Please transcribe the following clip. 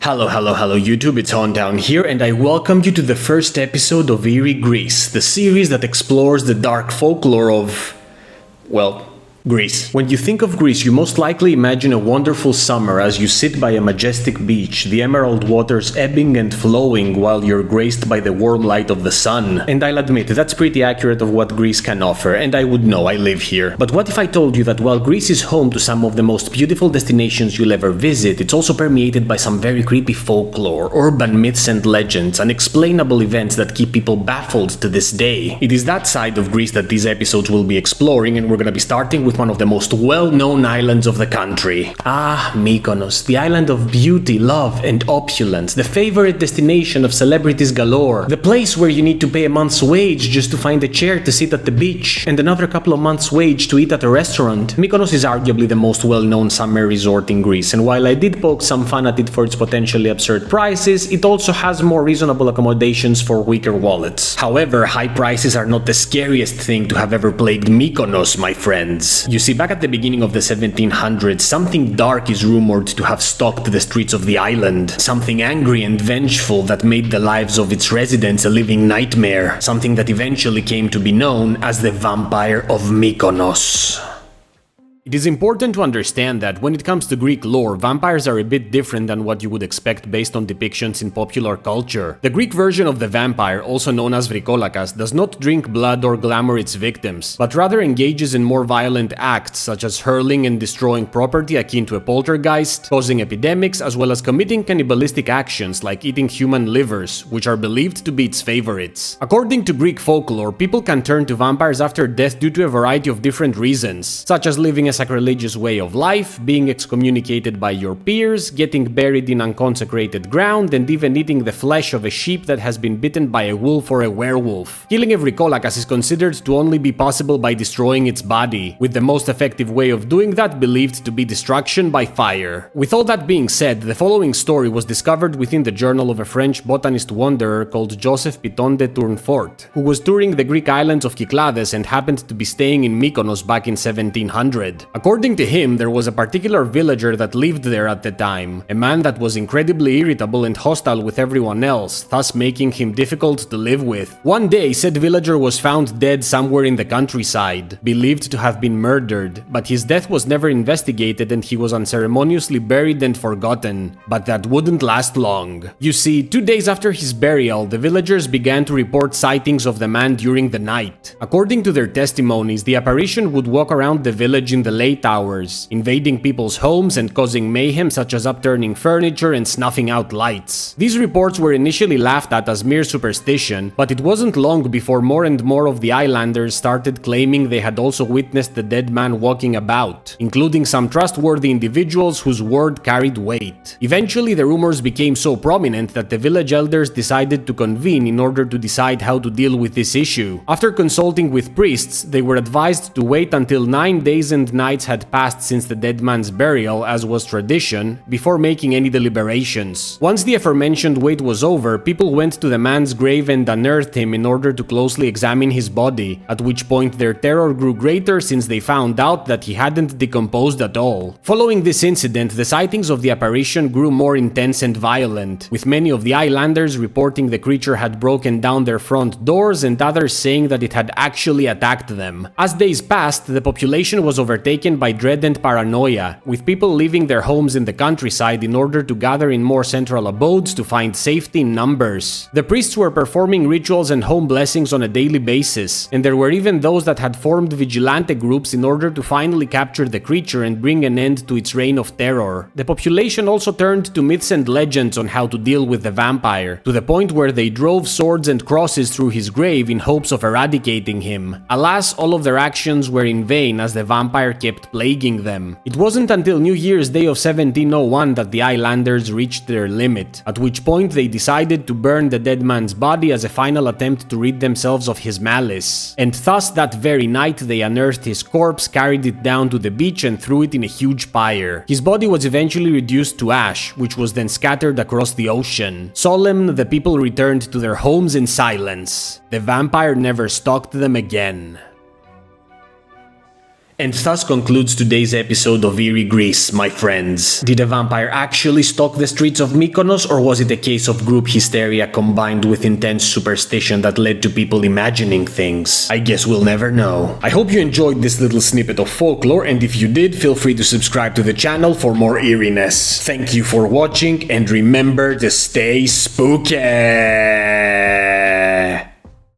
Hello YouTube, it's On Down here, and I welcome you to the first episode of Eerie Greece, the series that explores the dark folklore of, well, Greece. When you think of Greece, you most likely imagine a wonderful summer as you sit by a majestic beach, the emerald waters ebbing and flowing while you're graced by the warm light of the sun. And I'll admit, that's pretty accurate of what Greece can offer, and I would know, I live here. But what if I told you that while Greece is home to some of the most beautiful destinations you'll ever visit, it's also permeated by some very creepy folklore, urban myths and legends, unexplainable events that keep people baffled to this day. It is that side of Greece that these episodes will be exploring, and we're gonna be starting with one of the most well-known islands of the country. Mykonos, the island of beauty, love, and opulence, the favorite destination of celebrities galore, the place where you need to pay a month's wage just to find a chair to sit at the beach, and another couple of months' wage to eat at a restaurant. Mykonos is arguably the most well-known summer resort in Greece, and while I did poke some fun at it for its potentially absurd prices, it also has more reasonable accommodations for weaker wallets. However, high prices are not the scariest thing to have ever plagued Mykonos, my friends. You see, back at the beginning of the 1700s, something dark is rumored to have stalked the streets of the island. Something angry and vengeful that made the lives of its residents a living nightmare. Something that eventually came to be known as the Vampire of Mykonos. It is important to understand that when it comes to Greek lore, vampires are a bit different than what you would expect based on depictions in popular culture. The Greek version of the vampire, also known as vrikolakas, does not drink blood or glamour its victims, but rather engages in more violent acts such as hurling and destroying property akin to a poltergeist, causing epidemics, as well as committing cannibalistic actions like eating human livers, which are believed to be its favorites. According to Greek folklore, people can turn to vampires after death due to a variety of different reasons, such as living a sacrilegious way of life, being excommunicated by your peers, getting buried in unconsecrated ground, and even eating the flesh of a sheep that has been bitten by a wolf or a werewolf. Killing a vrikolakas is considered to only be possible by destroying its body, with the most effective way of doing that believed to be destruction by fire. With all that being said, the following story was discovered within the journal of a French botanist wanderer called Joseph Piton de Tournefort, who was touring the Greek islands of Cyclades and happened to be staying in Mykonos back in 1700. According to him, there was a particular villager that lived there at the time, a man that was incredibly irritable and hostile with everyone else, thus making him difficult to live with. One day, said villager was found dead somewhere in the countryside, believed to have been murdered, but his death was never investigated and he was unceremoniously buried and forgotten. But that wouldn't last long. You see, 2 days after his burial, the villagers began to report sightings of the man during the night. According to their testimonies, the apparition would walk around the village in the late hours, invading people's homes and causing mayhem such as upturning furniture and snuffing out lights. These reports were initially laughed at as mere superstition, but it wasn't long before more and more of the islanders started claiming they had also witnessed the dead man walking about, including some trustworthy individuals whose word carried weight. Eventually, the rumors became so prominent that the village elders decided to convene in order to decide how to deal with this issue. After consulting with priests, they were advised to wait until 9 days and nights had passed since the dead man's burial, as was tradition, before making any deliberations. Once the aforementioned wait was over, people went to the man's grave and unearthed him in order to closely examine his body, at which point their terror grew greater since they found out that he hadn't decomposed at all. Following this incident, the sightings of the apparition grew more intense and violent, with many of the islanders reporting the creature had broken down their front doors and others saying that it had actually attacked them. As days passed, the population was overtaken by dread and paranoia, with people leaving their homes in the countryside in order to gather in more central abodes to find safety in numbers. The priests were performing rituals and home blessings on a daily basis, and there were even those that had formed vigilante groups in order to finally capture the creature and bring an end to its reign of terror. The population also turned to myths and legends on how to deal with the vampire, to the point where they drove swords and crosses through his grave in hopes of eradicating him. Alas, all of their actions were in vain as the vampire kept plaguing them. It wasn't until New Year's Day of 1701 that the islanders reached their limit, at which point they decided to burn the dead man's body as a final attempt to rid themselves of his malice. And thus that very night they unearthed his corpse, carried it down to the beach and threw it in a huge pyre. His body was eventually reduced to ash, which was then scattered across the ocean. Solemn, the people returned to their homes in silence. The vampire never stalked them again. And thus concludes today's episode of Eerie Greece, my friends. Did a vampire actually stalk the streets of Mykonos, or was it a case of group hysteria combined with intense superstition that led to people imagining things? I guess we'll never know. I hope you enjoyed this little snippet of folklore, and if you did, feel free to subscribe to the channel for more eeriness. Thank you for watching, and remember to stay spooky!